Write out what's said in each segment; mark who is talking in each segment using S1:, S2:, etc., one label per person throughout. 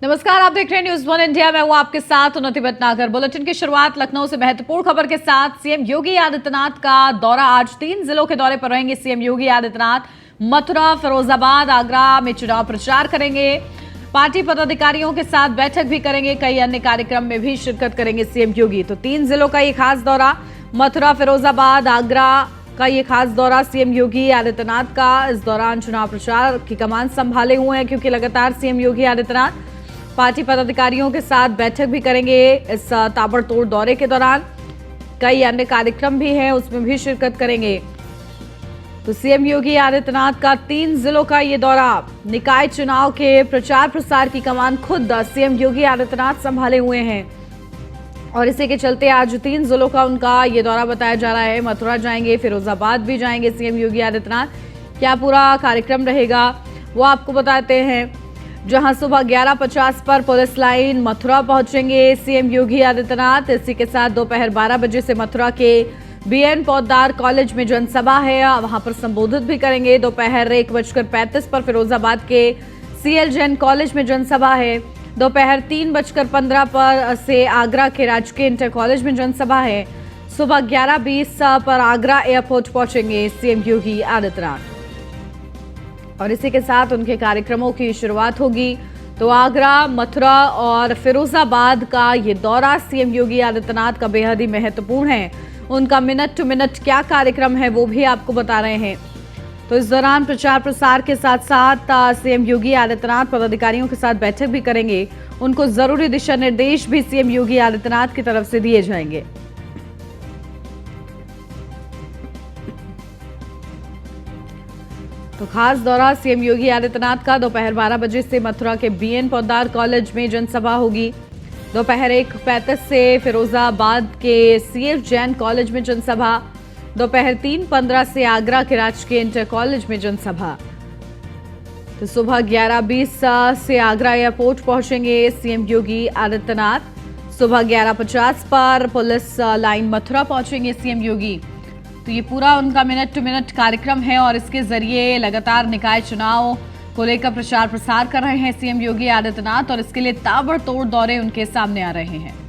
S1: नमस्कार, आप देख रहे हैं न्यूज वन इंडिया। मैं हूं आपके साथ उन्नति भटनागर। बुलेटिन की शुरुआत लखनऊ से महत्वपूर्ण खबर के साथ। सीएम योगी आदित्यनाथ का दौरा। आज 3 जिलों के दौरे पर रहेंगे सीएम योगी आदित्यनाथ। मथुरा, फिरोजाबाद, आगरा में चुनाव प्रचार करेंगे। पार्टी पदाधिकारियों के साथ बैठक भी करेंगे। कई अन्य कार्यक्रम में भी शिरकत करेंगे सीएम योगी। तो 3 जिलों का ये खास दौरा, मथुरा, फिरोजाबाद, आगरा का ये खास दौरा सीएम योगी आदित्यनाथ का। इस दौरान चुनाव प्रचार की कमान संभाले हुए हैं, क्योंकि लगातार सीएम योगी आदित्यनाथ पार्टी पदाधिकारियों के साथ बैठक भी करेंगे। इस ताबड़तोड़ दौरे के दौरान कई अन्य कार्यक्रम भी हैं, उसमें भी शिरकत करेंगे। तो सीएम योगी आदित्यनाथ का 3 जिलों का ये दौरा। निकाय चुनाव के प्रचार प्रसार की कमान खुद सीएम योगी आदित्यनाथ संभाले हुए हैं, और इसी के चलते आज 3 जिलों का उनका ये दौरा बताया जा रहा है। मथुरा जाएंगे, फिरोजाबाद भी जाएंगे सीएम योगी आदित्यनाथ। क्या पूरा कार्यक्रम रहेगा वो आपको बताते हैं। जहां सुबह 11:50 पर पुलिस लाइन मथुरा पहुंचेंगे सीएम योगी आदित्यनाथ। इसी के साथ दोपहर 12 बजे से मथुरा के बीएन पोद्दार कॉलेज में जनसभा है, वहां पर संबोधित भी करेंगे। दोपहर 1:35 पर फिरोजाबाद के सीएल जैन कॉलेज में जनसभा है। दोपहर 3:15 पर से आगरा के राजकीय इंटर कॉलेज में जनसभा है। सुबह 11:20 पर आगरा एयरपोर्ट पहुंचेंगे सीएम योगी आदित्यनाथ, और इसी के साथ उनके कार्यक्रमों की शुरुआत होगी। तो आगरा, मथुरा और फिरोजाबाद का ये दौरा सीएम योगी आदित्यनाथ का बेहद ही महत्वपूर्ण है। उनका मिनट टू मिनट क्या कार्यक्रम है वो भी आपको बता रहे हैं। तो इस दौरान प्रचार प्रसार के साथ साथ सीएम योगी आदित्यनाथ पदाधिकारियों के साथ बैठक भी करेंगे। उनको जरूरी दिशा निर्देश भी सीएम योगी आदित्यनाथ की तरफ से दिए जाएंगे। तो खास दौरा सीएम योगी आदित्यनाथ का। दोपहर 12 बजे से मथुरा के बीएन पोद्दार कॉलेज में जनसभा होगी। दोपहर 1:35 से फिरोजाबाद के सीएल जैन कॉलेज में जनसभा। दोपहर 3:15 से आगरा के राजकीय इंटर कॉलेज में जनसभा। तो सुबह 11:20 से आगरा एयरपोर्ट पहुंचेंगे सीएम योगी आदित्यनाथ। सुबह 11:50 पर पुलिस लाइन मथुरा पहुंचेंगे सीएम योगी। तो ये पूरा उनका मिनट टू मिनट कार्यक्रम है, और इसके जरिए लगातार निकाय चुनाव को लेकर प्रचार प्रसार कर रहे हैं सीएम योगी आदित्यनाथ, और इसके लिए ताबड़तोड़ दौरे उनके सामने आ रहे हैं।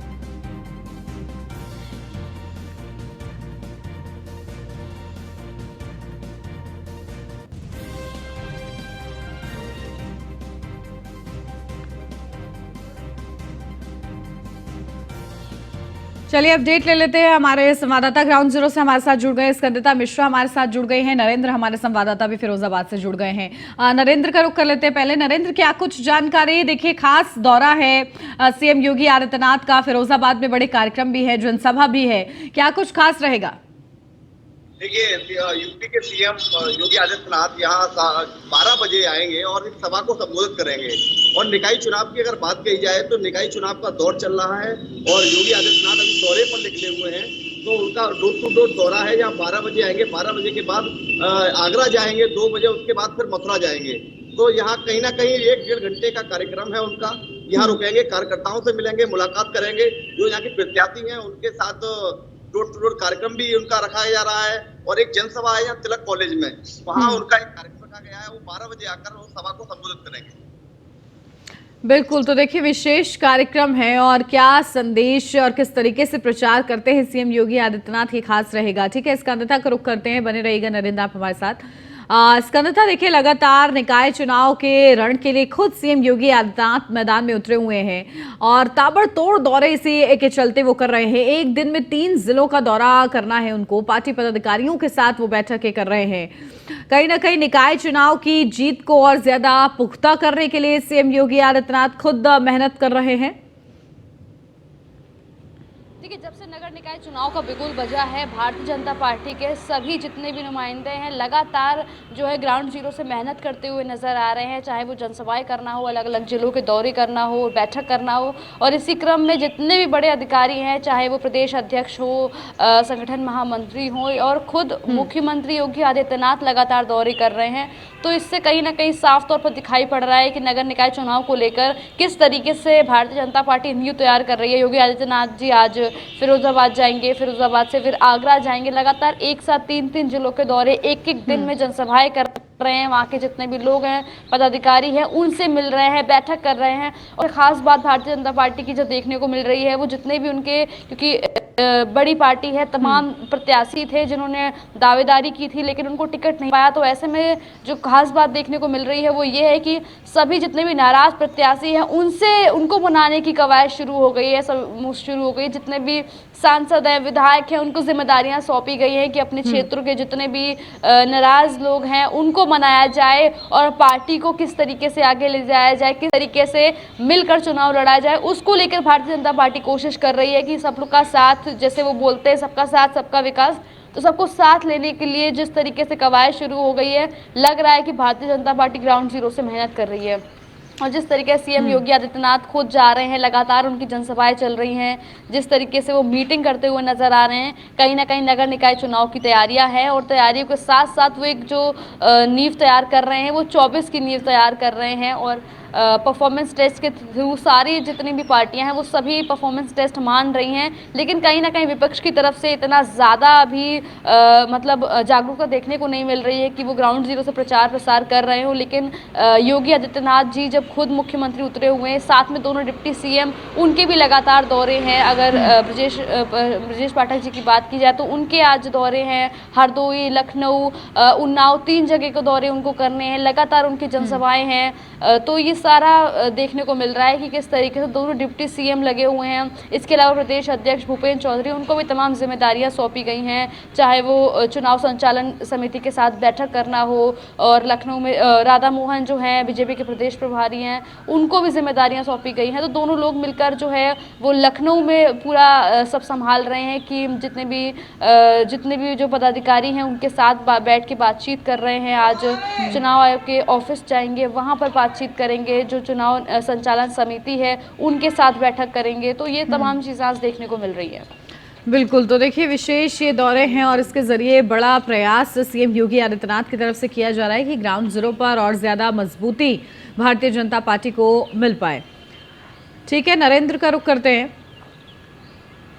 S1: चलिए अपडेट ले लेते हैं। हमारे संवाददाता ग्राउंड जीरो से हमारे साथ जुड़ गए स्कंदिता मिश्रा हमारे साथ जुड़ गए हैं। नरेंद्र हमारे संवाददाता भी फिरोजाबाद से जुड़ गए हैं। नरेंद्र का रुख कर लेते हैं। पहले नरेंद्र, क्या कुछ जानकारी? देखिए, खास दौरा है सीएम योगी आदित्यनाथ का। फिरोजाबाद में बड़े कार्यक्रम भी है, जनसभा भी है, क्या कुछ खास रहेगा?
S2: देखिए, यूपी के सीएम योगी आदित्यनाथ यहाँ 12 बजे आएंगे और इस सभा को संबोधित करेंगे। और निकाय चुनाव की अगर बात कही जाए तो निकाय चुनाव का दौर चल रहा है, और योगी आदित्यनाथ अभी दौरे पर निकले हुए हैं। तो उनका डोर टू डोर दौरा है। यहाँ 12 बजे आएंगे, 12 बजे के बाद आगरा जाएंगे, 2 बजे उसके बाद फिर मथुरा जाएंगे। तो यहाँ कहीं ना कहीं 1-1.5 घंटे का कार्यक्रम है उनका। यहाँ रुकेंगे, कार्यकर्ताओं से मिलेंगे, मुलाकात करेंगे, जो यहाँ के प्रत्याशी हैं उनके साथ डोर टू डोर कार्यक्रम भी उनका रखा जा रहा है। और एक जनसभा है यहाँ तिलक कॉलेज में, वहाँ उनका एक कार्यक्रम रखा गया है। वो 12 बजे आकर उस सभा को संबोधित करेंगे।
S1: बिल्कुल, तो देखिए विशेष कार्यक्रम है, और क्या संदेश और किस तरीके से प्रचार करते हैं सीएम योगी आदित्यनाथ ये खास रहेगा। ठीक है, स्कंदता का रुख करते हैं। बने रहिएगा नरेंद्र आप हमारे साथ। स्कंदता, देखिए लगातार निकाय चुनाव के रण के लिए खुद सीएम योगी आदित्यनाथ मैदान में उतरे हुए हैं, और ताबड़तोड़ दौरे इसी के चलते वो कर रहे हैं। एक दिन में 3 जिलों का दौरा करना है उनको। पार्टी पदाधिकारियों के साथ वो बैठकें कर रहे हैं। कहीं ना कहीं निकाय चुनाव की जीत को और ज्यादा पुख्ता करने के लिए सीएम योगी आदित्यनाथ खुद मेहनत कर रहे हैं।
S3: देखिए, जब से नगर निकाय चुनाव का बिगुल बजा है, भारतीय जनता पार्टी के सभी जितने भी नुमाइंदे हैं लगातार जो है ग्राउंड जीरो से मेहनत करते हुए नजर आ रहे हैं। चाहे वो जनसभाएं करना हो, अलग अलग जिलों के दौरे करना हो, बैठक करना हो, और इसी क्रम में जितने भी बड़े अधिकारी हैं, चाहे वो प्रदेश अध्यक्ष हो, संगठन महामंत्री हो, और खुद मुख्यमंत्री योगी आदित्यनाथ लगातार दौरे कर रहे हैं। तो इससे कहीं ना कहीं साफ तौर पर दिखाई पड़ रहा है कि नगर निकाय चुनाव को लेकर किस तरीके से भारतीय जनता पार्टी नींव तैयार कर रही है। योगी आदित्यनाथ जी आज फिरोजाबाद जाएंगे, फिरोजाबाद से फिर आगरा जाएंगे। लगातार एक साथ 3-3 जिलों के दौरे, एक-एक दिन में जनसभाएं कर रहे हैं, वहाँ के जितने भी लोग हैं, पदाधिकारी हैं, उनसे मिल रहे हैं, बैठक कर रहे हैं। और खास बात भारतीय जनता पार्टी की जो देखने को मिल रही है, वो जितने भी उनके, क्योंकि बड़ी पार्टी है, तमाम प्रत्याशी थे जिन्होंने दावेदारी की थी लेकिन उनको टिकट नहीं पाया, तो ऐसे में जो खास बात देखने को मिल रही है वो ये है कि सभी जितने भी नाराज प्रत्याशी हैं उनको मनाने की कवायद शुरू हो गई है, सब शुरू हो गई। जितने भी सांसद हैं, विधायक हैं, उनको जिम्मेदारियां सौंपी गई हैं कि अपने क्षेत्र के जितने भी नाराज लोग हैं उनको मनाया जाए और पार्टी को किस तरीके से आगे ले जाया जाए, किस तरीके से मिलकर चुनाव लड़ा जाए, उसको लेकर भारतीय जनता पार्टी कोशिश कर रही है कि सब लोग का साथ, जैसे वो बोलते हैं सबका साथ सबका विकास, तो सबको साथ लेने के लिए जिस तरीके से कवायद शुरू हो गई है, लग रहा है कि Bharatiya Janata party ground zero से मेहनत कर रही है। और जिस तरीके से सीएम योगी आदित्यनाथ खुद जा रहे हैं, लगातार उनकी जनसभाएं चल रही हैं, जिस तरीके से वो मीटिंग करते हुए नजर आ रहे हैं, कहीं ना कहीं नगर निकाय चुनाव की तैयारियां हैं और तैयारियों के साथ साथ वो एक जो नींव तैयार कर रहे हैं, वो 24 की नींव तैयार कर रहे हैं। और परफॉर्मेंस टेस्ट के थ्रू सारी जितनी भी पार्टियां हैं वो सभी परफॉर्मेंस टेस्ट मान रही हैं, लेकिन कहीं ना कहीं विपक्ष की तरफ से इतना ज़्यादा अभी मतलब जागरूकता देखने को नहीं मिल रही है कि वो ग्राउंड जीरो से प्रचार प्रसार कर रहे हो। लेकिन योगी आदित्यनाथ जी जब खुद मुख्यमंत्री उतरे हुए हैं, साथ में दोनों डिप्टी सीएम, उनके भी लगातार दौरे हैं। अगर ब्रजेश पाठक जी की बात की जाए तो उनके आज दौरे हैं, हरदोई, लखनऊ, उन्नाव, 3 जगह के दौरे उनको करने हैं, लगातार उनकी जनसभाएं हैं। तो ये सारा देखने को मिल रहा है कि किस तरीके से दोनों डिप्टी सीएम लगे हुए हैं। इसके अलावा प्रदेश अध्यक्ष भूपेंद्र चौधरी, उनको भी तमाम जिम्मेदारियां सौंपी गई हैं, चाहे वो चुनाव संचालन समिति के साथ बैठक करना हो, और लखनऊ में राधा मोहन जो हैं बीजेपी के प्रदेश प्रभारी हैं, उनको भी जिम्मेदारियां सौंपी गई हैं। तो दोनों लोग मिलकर जो है वो लखनऊ में पूरा सब संभाल रहे हैं कि जितने भी जो पदाधिकारी हैं उनके साथ बैठ के बातचीत कर रहे हैं। आज चुनाव आयोग के ऑफिस जाएंगे, वहाँ पर बातचीत करेंगे, जो चुनाव संचालन समिति है उनके साथ बैठक करेंगे। तो ये तमाम चीज़ें आज देखने को मिल रही है।
S1: बिल्कुल, तो देखिए विशेष ये दौरे हैं और इसके जरिए बड़ा प्रयास सीएम योगी आदित्यनाथ की तरफ से किया जा रहा है कि ग्राउंड जीरो पर और ज्यादा मजबूती भारतीय जनता पार्टी को मिल पाए। ठीक है, नरेंद्र का रुख करते हैं।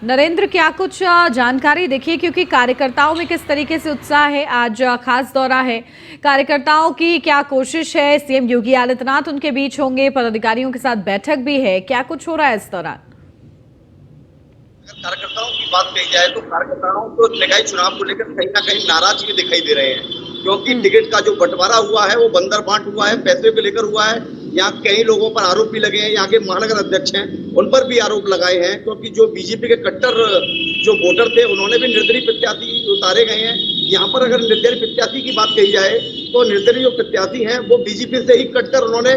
S1: नरेंद्र, क्या कुछ जानकारी देखिए, क्योंकि कार्यकर्ताओं में किस तरीके से उत्साह है, आज खास दौरा है, कार्यकर्ताओं की क्या कोशिश है, सीएम योगी आदित्यनाथ उनके बीच होंगे, पदाधिकारियों के साथ बैठक भी है, क्या कुछ हो रहा है इस दौरान?
S2: कार्यकर्ताओं की बात कही जाए तो कार्यकर्ताओं को निकाय चुनाव को लेकर कहीं ना कहीं नाराज भी दिखाई दे रहे हैं, क्योंकि टिकट का जो बंटवारा हुआ है वो बंदर बांट हुआ है, पैसे को लेकर हुआ है। यहाँ कई लोगों पर आरोप भी लगे हैं, यहाँ के महानगर अध्यक्ष हैं उन पर भी आरोप लगाए हैं, क्योंकि जो बीजेपी के कट्टर जो वोटर थे उन्होंने भी निर्दलीय प्रत्याशी उतारे गए हैं। यहाँ पर अगर निर्दलीय प्रत्याशी की बात कही जाए तो निर्दलीय जो प्रत्याशी हैं वो बीजेपी से ही कट्टर उन्होंने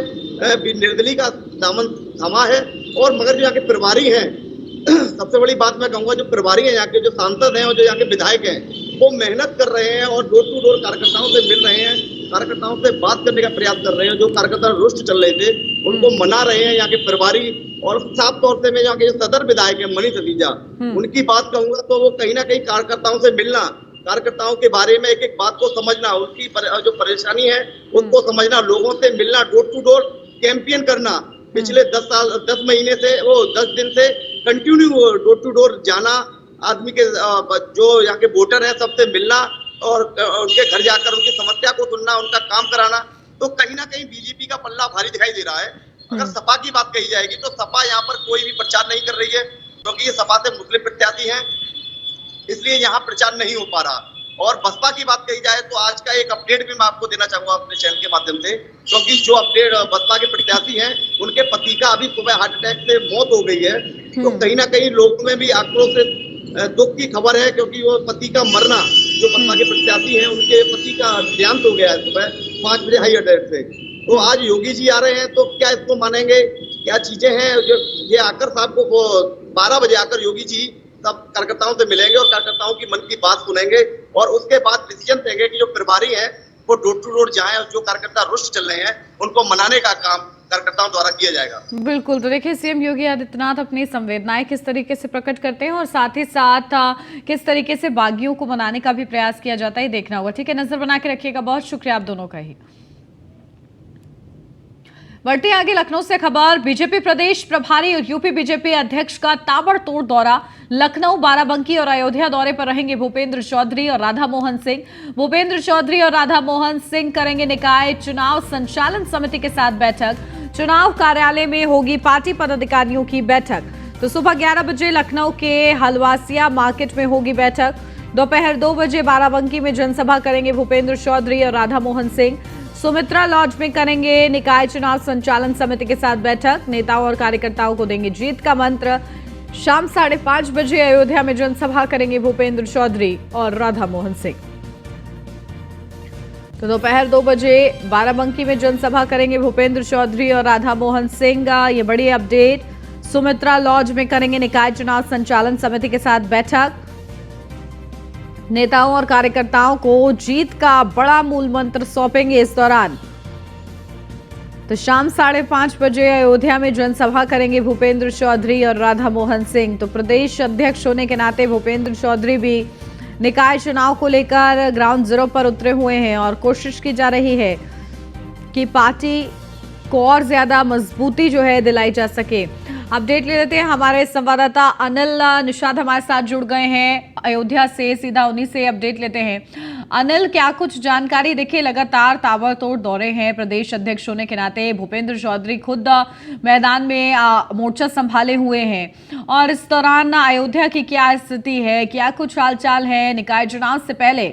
S2: निर्दलीय का दामन थामा है। और मगर जो यहाँ के प्रभारी हैं, सबसे बड़ी बात मैं कहूंगा, जो प्रभारी हैं यहाँ के, जो सांसद हैं और जो यहाँ के विधायक हैं, वो मेहनत कर रहे हैं और डोर टू डोर कार्यकर्ताओं से मिल रहे हैं, कार्यकर्ताओं से बात करने का प्रयास कर रहे हैं। जो कार्यकर्ता रुष्ट चल रहे थे उनको मना रहे हैं यहाँ के प्रभारी। और साफ तौर से मैं यहाँ के जो सदर विधायक है मनीष सतीजा, उनकी बात कहूंगा तो वो कहीं ना कहीं कार्यकर्ताओं से मिलना, कार्यकर्ताओं के बारे में एक एक बात को समझना, उनकी जो परेशानी है उसको समझना, लोगों से मिलना, डोर टू डोर कैंपेन करना। पिछले 10 महीने से, वो 10 दिन से कंटिन्यू डोर टू डोर जाना, आदमी के जो यहाँ के वोटर हैं सबसे मिलना और उनके घर जाकर उनकी समस्या को सुनना, उनका काम कराना। तो कहीं ना कहीं बीजेपी का पल्ला भारी दिखाई दे रहा है। अगर सपा की बात कही जाएगी तो सपा यहाँ पर कोई भी प्रचार नहीं कर रही है, क्योंकि ये सपा से मुस्लिम प्रत्याशी हैं, इसलिए यहाँ प्रचार नहीं हो पा रहा। और बसपा की बात कही जाए तो आज का एक अपडेट भी मैं आपको देना चाहूंगा अपने चैनल के माध्यम से, क्योंकि जो अपडेट बसपा के प्रत्याशी हैं उनके पति का अभी सुबह हार्ट अटैक से मौत हो गई है। तो कहीं ना कहीं लोगों में भी आक्रोश, दुख की खबर है, क्योंकि वो पति का मरना, जो बसपा के प्रत्याशी हैं उनके पति का देहांत हो गया है सुबह 5 बजे हाई अटैक से। तो आज योगी जी आ रहे हैं तो क्या इसको मानेंगे, क्या चीजें हैं जो ये आकर साहब को 12 बजे आकर योगी जी सब कार्यकर्ताओं से मिलेंगे और कार्यकर्ताओं की मन की बात सुनेंगे और उसके बाद डिसीजन देंगे कि जो प्रभारी हैं वो डोर टू डोर जाएं और जो कार्यकर्ता रुष्ट चल रहे हैं उनको मनाने का काम कार्यकर्ताओं द्वारा किया जाएगा।
S1: बिल्कुल, तो देखिए सीएम योगी आदित्यनाथ अपनी संवेदनाएं किस तरीके से प्रकट करते हैं और साथ ही साथ किस तरीके से बागियों को मनाने का भी प्रयास किया जाता है, देखना होगा। ठीक है, नजर बना के रखिएगा। बहुत शुक्रिया आप दोनों का ही। बढ़ते आगे लखनऊ से खबर। बीजेपी प्रदेश प्रभारी और यूपी बीजेपी अध्यक्ष का ताबड़तोड़ दौरा। लखनऊ, बाराबंकी और अयोध्या दौरे पर रहेंगे भूपेंद्र चौधरी और राधा मोहन सिंह। भूपेंद्र चौधरी और राधा मोहन सिंह करेंगे निकाय चुनाव संचालन समिति के साथ बैठक। चुनाव कार्यालय में होगी पार्टी पदाधिकारियों की बैठक। तो सुबह 11 बजे लखनऊ के हलवासिया मार्केट में होगी बैठक। दोपहर 2 बजे बाराबंकी में जनसभा करेंगे भूपेंद्र चौधरी और राधा मोहन सिंह। सुमित्रा लॉज में करेंगे निकाय चुनाव संचालन समिति के साथ बैठक। नेताओं और कार्यकर्ताओं को देंगे जीत का मंत्र। शाम 5:30 बजे अयोध्या में जनसभा करेंगे भूपेंद्र चौधरी और राधा मोहन सिंह। तो दोपहर 2 बजे बाराबंकी में जनसभा करेंगे भूपेंद्र चौधरी और राधा मोहन सिंह। ये बड़ी अपडेट। सुमित्रा लॉज में करेंगे निकाय चुनाव संचालन समिति के साथ बैठक। नेताओं और कार्यकर्ताओं को जीत का बड़ा मूल मंत्र सौंपेंगे इस दौरान। तो शाम 5:30 बजे अयोध्या में जनसभा करेंगे भूपेंद्र चौधरी और राधा मोहन सिंह। तो प्रदेश अध्यक्ष होने के नाते भूपेंद्र चौधरी भी निकाय चुनाव को लेकर ग्राउंड जीरो पर उतरे हुए हैं और कोशिश की जा रही है कि पार्टी को और ज्यादा मजबूती जो है दिलाई जा सके। अपडेट ले लेते हैं। हमारे संवाददाता अनिल निषाद हमारे साथ जुड़ गए हैं अयोध्या से। सीधा उन्हीं से अपडेट लेते हैं। अनिल, क्या कुछ जानकारी? देखिए, लगातार ताबड़तोड़ दौरे हैं प्रदेश अध्यक्ष होने के नाते। भूपेंद्र चौधरी खुद मैदान में मोर्चा संभाले हुए हैं और इस दौरान अयोध्या की क्या स्थिति है, क्या कुछ हालचाल है निकाय चुनाव से पहले?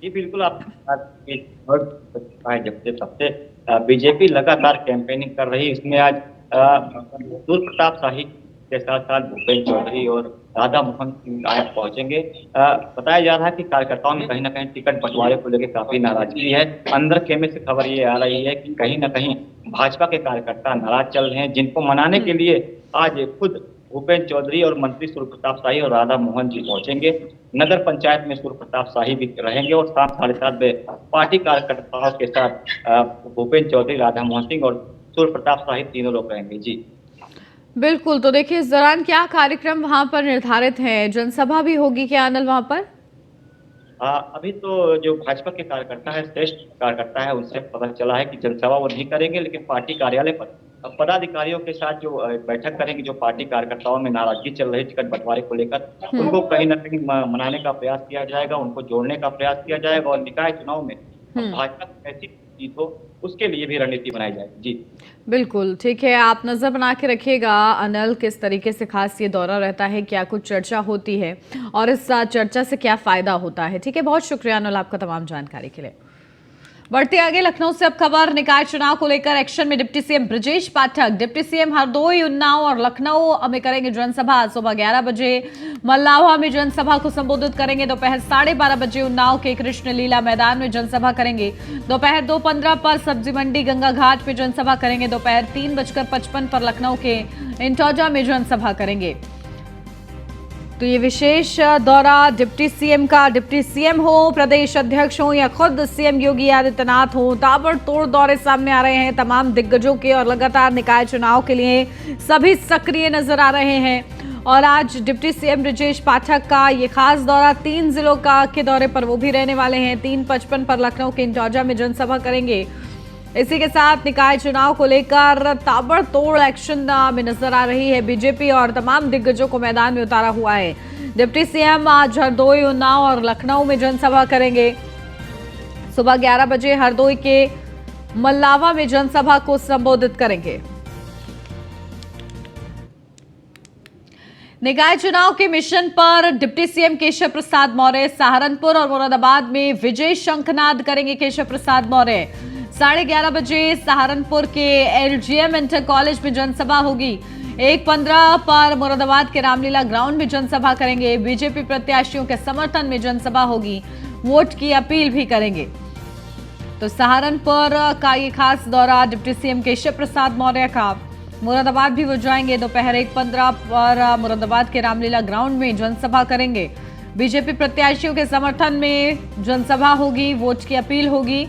S4: जी बिल्कुल, आप जब से सबसे बीजेपी लगातार कैंपेनिंग कर रही, इसमें आज सूर्य प्रताप शाही के साथ साथ भूपेंद्र चौधरी और राधा मोहन सिंह आज पहुंचेंगे। बताया जा रहा है कि कार्यकर्ताओं में कहीं ना कहीं टिकट बंटवारे को लेकर काफी नाराजगी है। अंदर खेमे से खबर ये आ रही है कि कहीं ना कहीं भाजपा के कार्यकर्ता नाराज चल रहे हैं, जिनको मनाने के लिए आज खुद भूपेंद्र चौधरी और मंत्री सूर्य प्रताप शाही और राधा मोहन जी पहुंचेंगे। नगर पंचायत में सूर्य प्रताप शाही भी रहेंगे और शाम 7:30 बजे पार्टी कार्यकर्ताओं के साथ भूपेंद्र चौधरी, राधा मोहन सिंह और सूर्य प्रताप शाही तीनों लोग रहेंगे। जी
S1: बिल्कुल। तो देखिए, इस दौरान क्या कार्यक्रम वहां पर निर्धारित है? जनसभा भी होगी क्या अनिल वहां पर?
S4: अभी तो जो भाजपा के कार्यकर्ता है, श्रेष्ठ कार्यकर्ता है, उनसे पता चला है कि जनसभा वो नहीं करेंगे, लेकिन पार्टी कार्यालय पर पदाधिकारियों के साथ जो बैठक करेंगे, जो पार्टी कार्यकर्ताओं में नाराजगी चल रही टिकट बंटवारे को लेकर, उनको कहीं ना कहीं मनाने का प्रयास किया जाएगा, उनको जोड़ने का प्रयास किया जाएगा और निकाय चुनाव में भाजपा की ऐसी जीत हो उसके लिए भी रणनीति बनाई जाएगी। जी
S1: बिल्कुल, ठीक है। आप नजर बना के रखिएगा अनिल, किस तरीके से खास ये दौरा रहता है, क्या कुछ चर्चा होती है और इस चर्चा से क्या फायदा होता है। ठीक है, बहुत शुक्रिया अनिल आपका तमाम जानकारी के लिए। बढ़ते आगे लखनऊ से अब खबर। निकाय चुनाव को लेकर एक्शन में deputy CM Brajesh Pathak. Deputy CM Hardoi, Unnao और लखनऊ में करेंगे जनसभा। सुबह 11 बजे मल्लावा में जनसभा को संबोधित करेंगे। दोपहर 12:30 बजे उन्नाव के कृष्ण लीला मैदान में जनसभा करेंगे। दोपहर 2:15 पर सब्जी मंडी गंगा घाट पे जनसभा करेंगे। दोपहर 3:55 पर लखनऊ के इंटौजा में जनसभा करेंगे। तो ये विशेष दौरा डिप्टी सीएम का, डिप्टी सीएम हो, प्रदेश अध्यक्ष हो या खुद सीएम योगी आदित्यनाथ हो, ताबड़तोड़ दौरे सामने आ रहे हैं तमाम दिग्गजों के और लगातार निकाय चुनाव के लिए सभी सक्रिय नजर आ रहे हैं। और आज डिप्टी सीएम ब्रजेश पाठक का ये खास दौरा 3 जिलों का के दौरे पर वो भी रहने वाले हैं। 3:55 पर लखनऊ के इंटौजा में जनसभा करेंगे। इसी के साथ निकाय चुनाव को लेकर ताबड़तोड़ एक्शन में नजर आ रही है बीजेपी और तमाम दिग्गजों को मैदान में उतारा हुआ है। डिप्टी सीएम आज हरदोई, उन्नाव और लखनऊ में जनसभा करेंगे। सुबह 11 बजे हरदोई के मल्लावा में जनसभा को संबोधित करेंगे। निकाय चुनाव के मिशन पर डिप्टी सीएम केशव प्रसाद मौर्य। सहारनपुर और मुरादाबाद में विजय शंखनाद करेंगे केशव प्रसाद मौर्य। 11:30 बजे सहारनपुर के LGM इंटर कॉलेज में जनसभा होगी। 1:15 पर मुरादाबाद के रामलीला ग्राउंड में जनसभा करेंगे। बीजेपी प्रत्याशियों के समर्थन में जनसभा होगी। वोट की अपील भी करेंगे। तो सहारनपुर का ये खास दौरा डिप्टी सीएम केशव प्रसाद मौर्य का। मुरादाबाद भी वो जाएंगे। दोपहर 1:15 पर मुरादाबाद के रामलीला ग्राउंड में जनसभा करेंगे। बीजेपी प्रत्याशियों के समर्थन में जनसभा होगी, वोट की अपील होगी।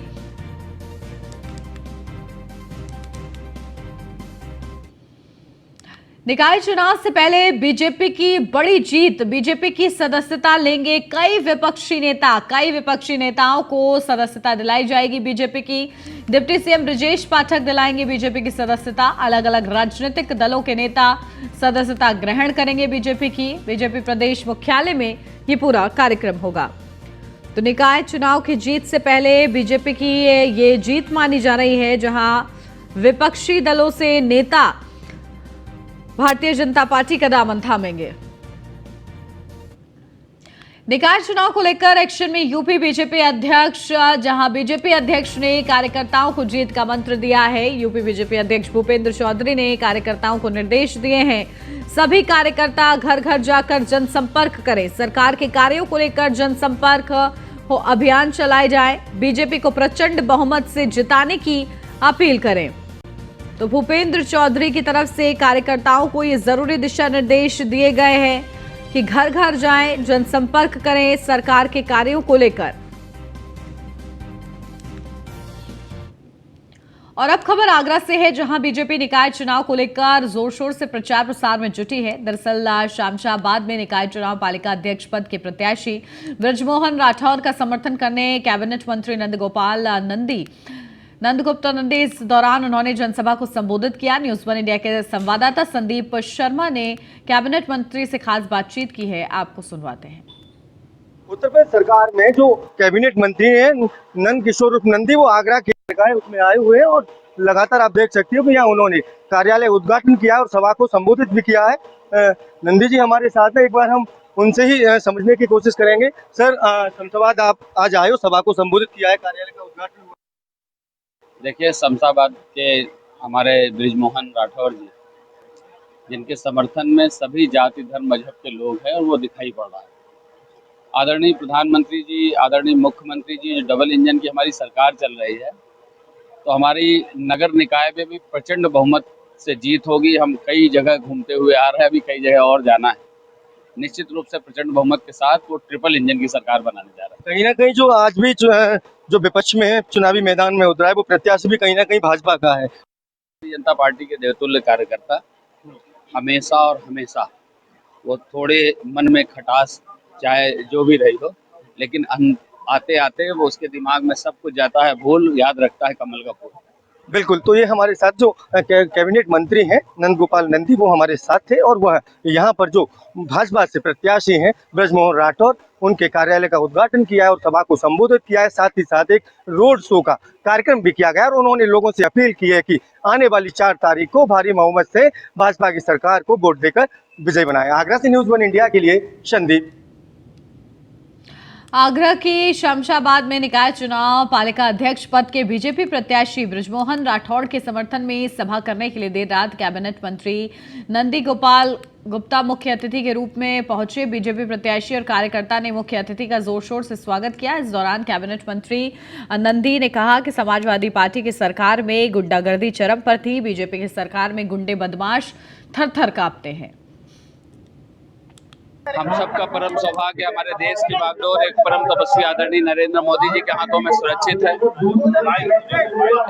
S1: निकाय चुनाव से पहले बीजेपी की बड़ी जीत, बीजेपी की सदस्यता लेंगे कई विपक्षी नेताओं को सदस्यता दिलाई जाएगी बीजेपी की। डिप्टी सीएम ब्रजेश पाठक दिलाएंगे बीजेपी की सदस्यता। अलग अलग राजनीतिक दलों के नेता सदस्यता ग्रहण करेंगे बीजेपी की। बीजेपी प्रदेश मुख्यालय में ये पूरा कार्यक्रम होगा। तो निकाय चुनाव की जीत से पहले बीजेपी की ये जीत मानी जा रही है, जहां विपक्षी दलों से नेता भारतीय जनता पार्टी का दामन थामेंगे। निकाय चुनाव को लेकर एक्शन में यूपी बीजेपी अध्यक्ष, जहां बीजेपी अध्यक्ष ने कार्यकर्ताओं को जीत का मंत्र दिया है। यूपी बीजेपी अध्यक्ष भूपेंद्र चौधरी ने कार्यकर्ताओं को निर्देश दिए हैं, सभी कार्यकर्ता घर घर जाकर जनसंपर्क करें, सरकार के कार्यों को लेकर जनसंपर्क हो अभियान चलाए जाए, बीजेपी को प्रचंड बहुमत से जिताने की अपील करें। तो भूपेंद्र चौधरी की तरफ से कार्यकर्ताओं को ये जरूरी दिशा निर्देश दिए गए हैं कि घर घर जाएं, जनसंपर्क करें सरकार के कार्यों को लेकर। और अब खबर आगरा से है, जहां बीजेपी निकाय चुनाव को लेकर जोर शोर से प्रचार प्रसार में जुटी है। दरअसल शामशाबाद में निकाय चुनाव पालिका अध्यक्ष पद के प्रत्याशी ब्रजमोहन राठौर का समर्थन करने कैबिनेट मंत्री नंदगुप्ता नंदी इस दौरान उन्होंने जनसभा को संबोधित किया। न्यूज़ 1 इंडिया के संवाददाता संदीप शर्मा ने कैबिनेट मंत्री से खास बातचीत की है, आपको सुनवाते हैं।
S5: उत्तर प्रदेश सरकार में जो कैबिनेट मंत्री हैं नंद किशोर नंदी, वो आगरा के निकाय उसमें आए हुए हैं और लगातार आप देख सकते हो कि यहाँ उन्होंने कार्यालय उद्घाटन किया और सभा को संबोधित भी किया है। नंदी जी हमारे साथ है, एक बार हम उनसे ही समझने की कोशिश करेंगे। सर, शमशाबाद आप आज आए हो, सभा को संबोधित किया है, कार्यालय का उद्घाटन हुआ।
S6: देखिए, शमशाबाद के हमारे ब्रिजमोहन राठौर जी, जिनके समर्थन में सभी जाति धर्म मजहब के लोग हैं और वो दिखाई पड़ रहा है। आदरणीय प्रधानमंत्री जी, आदरणीय मुख्यमंत्री जी, जो डबल इंजन की हमारी सरकार चल रही है, तो हमारी नगर निकाय में भी प्रचंड बहुमत से जीत होगी। हम कई जगह घूमते हुए आ रहे हैं, अभी कई जगह और जाना है। निश्चित रूप से प्रचंड बहुमत के साथ वो ट्रिपल इंजन की सरकार बनाने जा रहा है।
S5: कहीं ना कहीं जो आज भी जो विपक्ष में है, चुनावी मैदान में उतरा है, वो प्रत्याशी भी कहीं ना कहीं भाजपा का है।
S6: जनता पार्टी के देवतुल्य कार्यकर्ता हमेशा और हमेशा, वो थोड़े मन में खटास चाहे जो भी रही हो, लेकिन आते आते वो उसके दिमाग में सब कुछ जाता है भूल, याद रखता है कमल का फूल।
S5: बिल्कुल, तो ये हमारे साथ जो कैबिनेट मंत्री हैं नंदगोपाल नंदी, वो हमारे साथ थे और वह यहाँ पर जो भाजपा से प्रत्याशी हैं ब्रजमोहन राठौर, उनके कार्यालय का उद्घाटन किया है और सभा को संबोधित किया है। साथ ही साथ एक रोड शो का कार्यक्रम भी किया गया और उन्होंने लोगों से अपील की है कि आने वाली 4 तारीख को भारी बहुमत से भाजपा की सरकार को वोट देकर विजय बनाए। आगरा से न्यूज़ 1 इंडिया के लिए संदीप।
S1: आगरा की शमशाबाद में निकाय चुनाव पालिका अध्यक्ष पद के बीजेपी प्रत्याशी ब्रजमोहन राठौर के समर्थन में सभा करने के लिए देर रात कैबिनेट मंत्री नंदी गोपाल गुप्ता मुख्य अतिथि के रूप में पहुंचे। बीजेपी प्रत्याशी और कार्यकर्ता ने मुख्य अतिथि का जोर शोर से स्वागत किया। इस दौरान कैबिनेट मंत्री नंदी ने कहा कि समाजवादी पार्टी की सरकार में गुंडागर्दी चरम पर थी, बीजेपी की सरकार में गुंडे बदमाश थर थर कांपते हैं।
S6: हम सबका परम सौभाग्य हमारे देश की बागडोर एक परम तपस्वी आदरणीय नरेंद्र मोदी जी के हाथों में सुरक्षित है।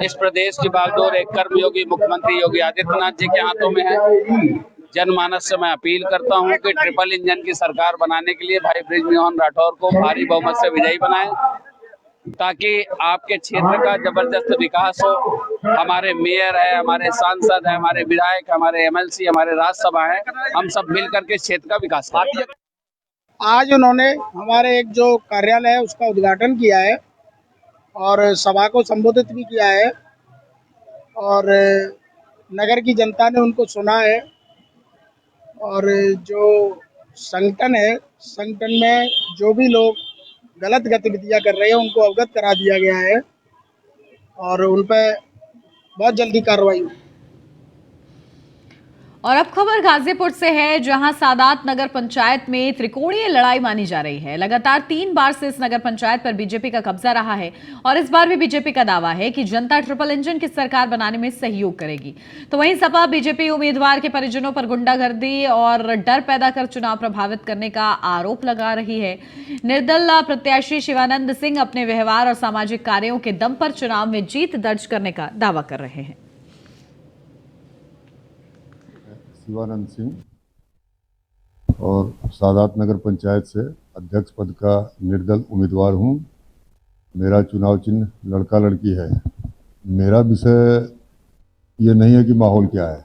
S6: इस प्रदेश की बागडोर एक कर्मयोगी मुख्यमंत्री योगी आदित्यनाथ जी के हाथों में है। जनमानस से मैं अपील करता हूं कि ट्रिपल इंजन की सरकार बनाने के लिए भाई ब्रिजमोहन राठौर को भारी बहुमत से विजयी बनाएं, ताकि आपके क्षेत्र का जबरदस्त विकास हो। हमारे मेयर है, हमारे सांसद है, हमारे विधायक, हमारे एमएलसी, हमारे राज्यसभा है, हम सब मिलकर के क्षेत्र का विकास करें।
S7: आज उन्होंने हमारे एक जो कार्यालय है उसका उद्घाटन किया है और सभा को संबोधित भी किया है और नगर की जनता ने उनको सुना है और जो संगठन है, संगठन में जो भी लोग गलत गतिविधियां कर रहे हैं उनको अवगत करा दिया गया है और उन पर बहुत जल्दी कार्रवाई हुई।
S1: और अब खबर गाजीपुर से है, जहां सादात नगर पंचायत में त्रिकोणीय लड़ाई मानी जा रही है। लगातार 3 बार से इस नगर पंचायत पर बीजेपी का कब्जा रहा है और इस बार भी बीजेपी का दावा है कि जनता ट्रिपल इंजन की सरकार बनाने में सहयोग करेगी। तो वहीं सपा बीजेपी उम्मीदवार के परिजनों पर गुंडागर्दी और डर पैदा कर चुनाव प्रभावित करने का आरोप लगा रही है। निर्दल प्रत्याशी शिवानंद सिंह अपने व्यवहार और सामाजिक कार्यों के दम पर चुनाव में जीत दर्ज करने का दावा कर रहे हैं।
S8: शिवानंद सिंह और सादात नगर पंचायत से अध्यक्ष पद का निर्दल उम्मीदवार हूं। मेरा चुनाव चिन्ह लड़का लड़की है। मेरा विषय ये नहीं है कि माहौल क्या है,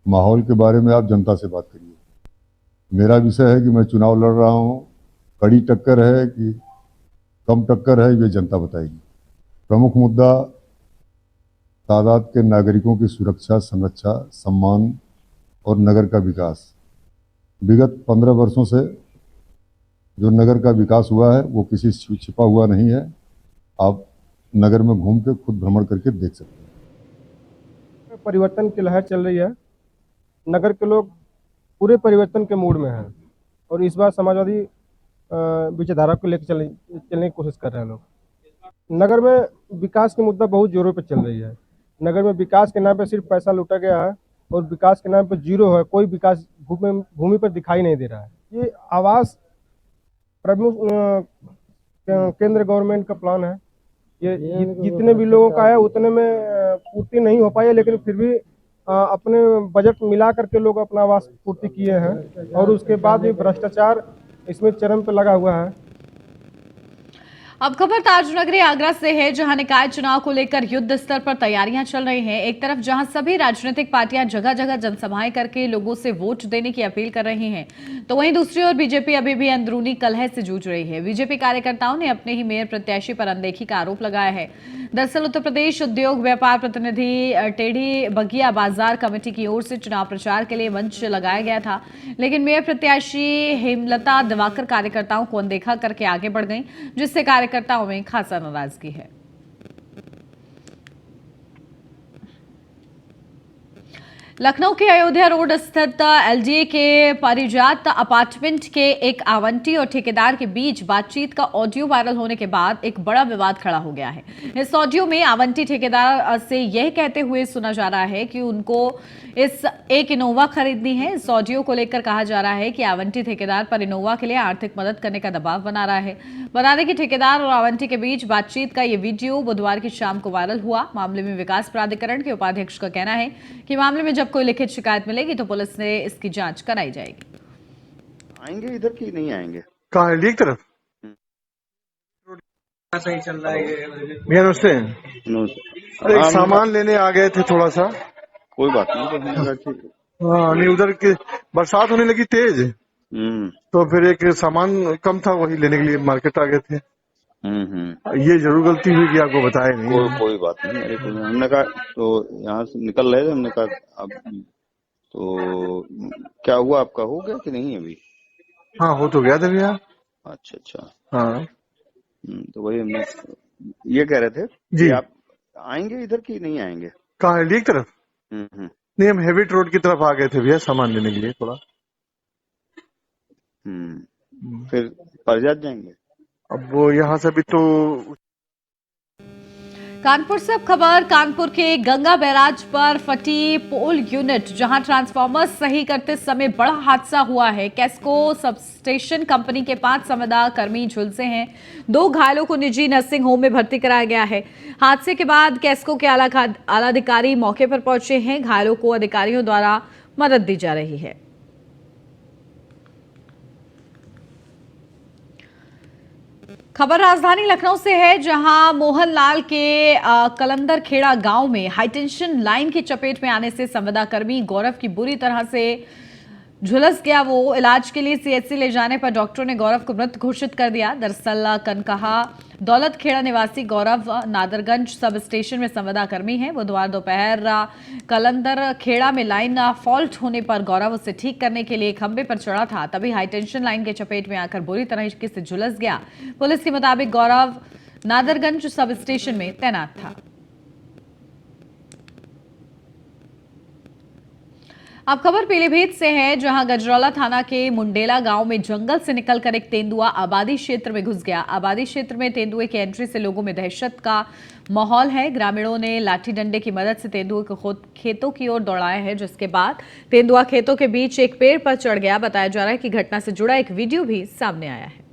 S8: माहौल के बारे में आप जनता से बात करिए। मेरा विषय है कि मैं चुनाव लड़ रहा हूं, कड़ी टक्कर है कि कम टक्कर है, ये जनता बताएगी। प्रमुख मुद्दा सादात के नागरिकों की सुरक्षा, संरक्षा, सम्मान और नगर का विकास। विगत 15 वर्षों से जो नगर का विकास हुआ है वो किसी से छिपा हुआ नहीं है। आप नगर में घूम के खुद भ्रमण करके देख सकते हैं।
S9: परिवर्तन की लहर चल रही है। नगर के लोग पूरे परिवर्तन के मूड में हैं और इस बार समाजवादी विचारधारा को लेकर चलने की कोशिश कर रहे हैं लोग। नगर में विकास की मुद्दा बहुत जोरों पे चल रही है। नगर में विकास के नाम पे सिर्फ पैसा लूटा गया है और विकास के नाम पे जीरो है। कोई विकास भूमि पर दिखाई नहीं दे रहा है। ये आवास प्रमुख केंद्र गवर्नमेंट का प्लान है। ये जितने भी लोगों का है उतने में पूर्ति नहीं हो पाई है, लेकिन फिर भी अपने बजट मिला करके लोग अपना आवास पूर्ति किए हैं और उसके बाद भी भ्रष्टाचार इसमें चरम पे लगा हुआ है।
S1: अब खबर ताजनगरी आगरा से है, जहां निकाय चुनाव को लेकर युद्ध स्तर पर तैयारियां चल रही हैं। एक तरफ जहां सभी राजनीतिक पार्टियां जगह जगह जनसभाएं करके लोगों से वोट देने की अपील कर रही हैं, तो वहीं दूसरी ओर बीजेपी अभी भी अंदरूनी कलह से जूझ रही है। बीजेपी कार्यकर्ताओं ने अपने ही मेयर प्रत्याशी पर अनदेखी का आरोप लगाया है। दरअसल उत्तर प्रदेश उद्योग व्यापार प्रतिनिधि टेढ़ी बगिया बाजार कमेटी की ओर से चुनाव प्रचार के लिए मंच लगाया गया था, लेकिन मेयर प्रत्याशी हेमलता दिवाकर कार्यकर्ताओं को अनदेखा करके आगे बढ़ गई, जिससे कार्यकर्ताओं में खासा नाराजगी है। लखनऊ के अयोध्या रोड स्थित एलडीए के पारिजात अपार्टमेंट के एक आवंटी और ठेकेदार के बीच बातचीत का ऑडियो वायरल होने के बाद एक बड़ा विवाद खड़ा हो गया है। इस ऑडियो में आवंटी ठेकेदार से यह कहते हुए सुना जा रहा है कि उनको एक इनोवा खरीदनी है। इस ऑडियो को लेकर कहा जा रहा है कि आवंटी ठेकेदार पर इनोवा के लिए आर्थिक मदद करने का दबाव बना रहा है। बता दें कि ठेकेदार और आवंटी के बीच बातचीत का ये वीडियो बुधवार की शाम को वायरल हुआ। मामले में विकास प्राधिकरण के उपाध्यक्ष का कहना है कि मामले में जब कोई लिखित शिकायत मिलेगी तो पुलिस से इसकी जांच कराई जाएगी।
S2: आएंगे इधर की नहीं आएंगे?
S10: कहाँ है? लीक तरफ
S7: सही चल रहा है।
S10: भैया नमस्ते। अरे एक सामान लेने आ गए थे थोड़ा सा।
S2: कोई बात नहीं।
S10: हाँ नहीं, उधर के बरसात होने लगी तेज, तो फिर एक सामान कम था, वही लेने के लिए मार्केट आ गए थे। ये जरूर गलती हुई कि आपको बताया नहीं।
S2: कोई बात नहीं। अरे हमने कहा तो यहाँ से निकल रहे थे, हमने कहा अब तो क्या हुआ, आपका हो गया कि नहीं अभी?
S10: हाँ हो तो गया था भैया।
S2: अच्छा।
S10: हाँ
S2: तो वही हमने ये कह रहे थे
S10: जी,
S2: कि आप आएंगे इधर की नहीं आएंगे?
S10: कहाँ है? लीक तरफ नहीं, हम हेविट रोड की तरफ आ गए थे भैया सामान लेने के लिए थोड़ा।
S2: फिर पारिजात जाएंगे?
S10: अब वो यहाँ से भी तो।
S1: कानपुर से अब खबर, कानपुर के गंगा बैराज पर फटी पोल यूनिट, जहां ट्रांसफार्मर सही करते समय बड़ा हादसा हुआ है। कैस्को सबस्टेशन कंपनी के 5 संविदा कर्मी झुलसे हैं। 2 घायलों को निजी नर्सिंग होम में भर्ती कराया गया है। हादसे के बाद कैस्को के आला अधिकारी मौके पर पहुंचे हैं। घायलों को अधिकारियों द्वारा मदद दी जा रही है। खबर राजधानी लखनऊ से है, जहां मोहनलाल के कलंदर खेड़ा गांव में हाईटेंशन लाइन की चपेट में आने से संविदा कर्मी गौरव की बुरी तरह से झुलस गया। वो इलाज के लिए सीएचसी ले जाने पर डॉक्टरों ने गौरव को मृत घोषित कर दिया। दरअसल कनकहा दौलत खेड़ा निवासी गौरव नादरगंज सब स्टेशन में संविदा कर्मी है। बुधवार दोपहर कलंदर खेड़ा में लाइन फॉल्ट होने पर गौरव उसे ठीक करने के लिए खंबे पर चढ़ा था, तभी हाईटेंशन लाइन के चपेट में आकर बुरी तरह से झुलस गया। पुलिस के मुताबिक गौरव नादरगंज सब स्टेशन में तैनात था। अब खबर पीलीभीत से है, जहां गजरौला थाना के मुंडेला गांव में जंगल से निकलकर एक तेंदुआ आबादी क्षेत्र में घुस गया। आबादी क्षेत्र में तेंदुए की एंट्री से लोगों में दहशत का माहौल है। ग्रामीणों ने लाठी डंडे की मदद से तेंदुए को खेतों की ओर दौड़ाया है, जिसके बाद तेंदुआ खेतों के बीच एक पेड़ पर चढ़ गया। बताया जा रहा है कि घटना से जुड़ा एक वीडियो भी सामने आया है।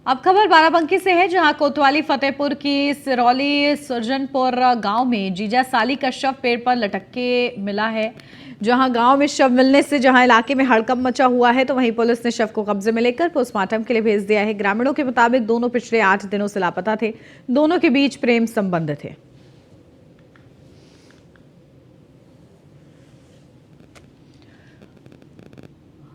S1: अब खबर बाराबंकी से है, जहां कोतवाली फतेहपुर की सिरौली सुरजनपुर गांव में जीजा साली का शव पेड़ पर लटक के मिला है। जहां गांव में शव मिलने से जहां इलाके में हड़कंप मचा हुआ है, तो वहीं पुलिस ने शव को कब्जे में लेकर पोस्टमार्टम के लिए भेज दिया है। ग्रामीणों के मुताबिक दोनों पिछले 8 दिनों से लापता थे। दोनों के बीच प्रेम संबंध थे।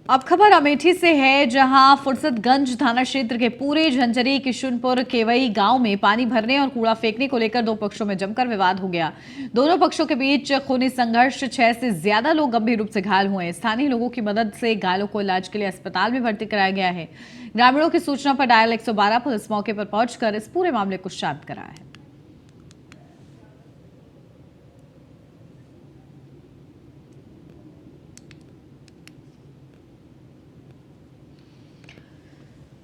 S1: अब खबर अमेठी से है, जहां फुर्सतगंज थाना क्षेत्र के पूरे झंझरी किशुनपुर केवई गांव में पानी भरने और कूड़ा फेंकने को लेकर 2 पक्षों में जमकर विवाद हो गया। दोनों पक्षों के बीच खूनी संघर्ष, 6 से ज्यादा लोग गंभीर रूप से घायल हुए हैं। स्थानीय लोगों की मदद से घायलों को इलाज के लिए अस्पताल में भर्ती कराया गया है। ग्रामीणों की सूचना पर डायल 112 पुलिस मौके पर पहुंचकर इस पूरे मामले को शांत कराया है।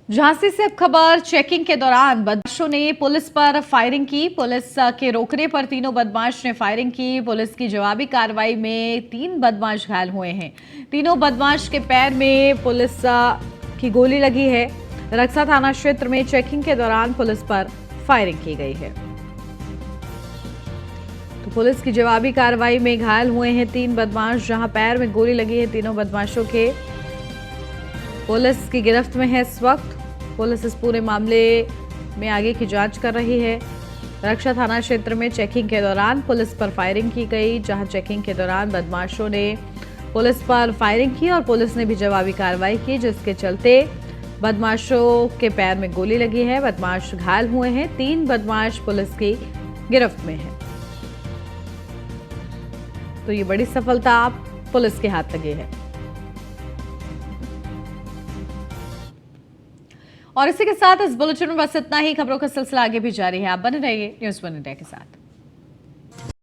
S1: झांसी से अब खबर चेकिंग के दौरान बदमाशों ने पुलिस पर फायरिंग की। पुलिस के रोकने पर तीनों बदमाश ने फायरिंग की। पुलिस की जवाबी कार्रवाई में 3 बदमाश घायल हुए हैं। तीनों बदमाश के पैर में पुलिस की गोली लगी है। रक्सा थाना क्षेत्र में चेकिंग के दौरान पुलिस पर फायरिंग की गई है। तो पुलिस की जवाबी कार्रवाई में घायल हुए हैं 3 बदमाश, जहां पैर में गोली लगी है। तीनों बदमाशों के पुलिस की गिरफ्त में है इस वक्त। पुलिस इस पूरे मामले में आगे की जांच कर रही है। रक्षा थाना क्षेत्र में चेकिंग के दौरान पुलिस पर फायरिंग की गई, जहां चेकिंग के दौरान बदमाशों ने पुलिस पर फायरिंग की और पुलिस ने भी जवाबी कार्रवाई की, जिसके चलते बदमाशों के पैर में गोली लगी है। बदमाश घायल हुए हैं। 3 बदमाश पुलिस की गिरफ्त में है। तो ये बड़ी सफलता पुलिस के हाथ लगी है। और इसी के साथ इस बुलेटिन में बस इतना ही। खबरों का सिलसिला आगे भी जारी है। आप बने रहिए न्यूज़ 1 इंडिया के साथ।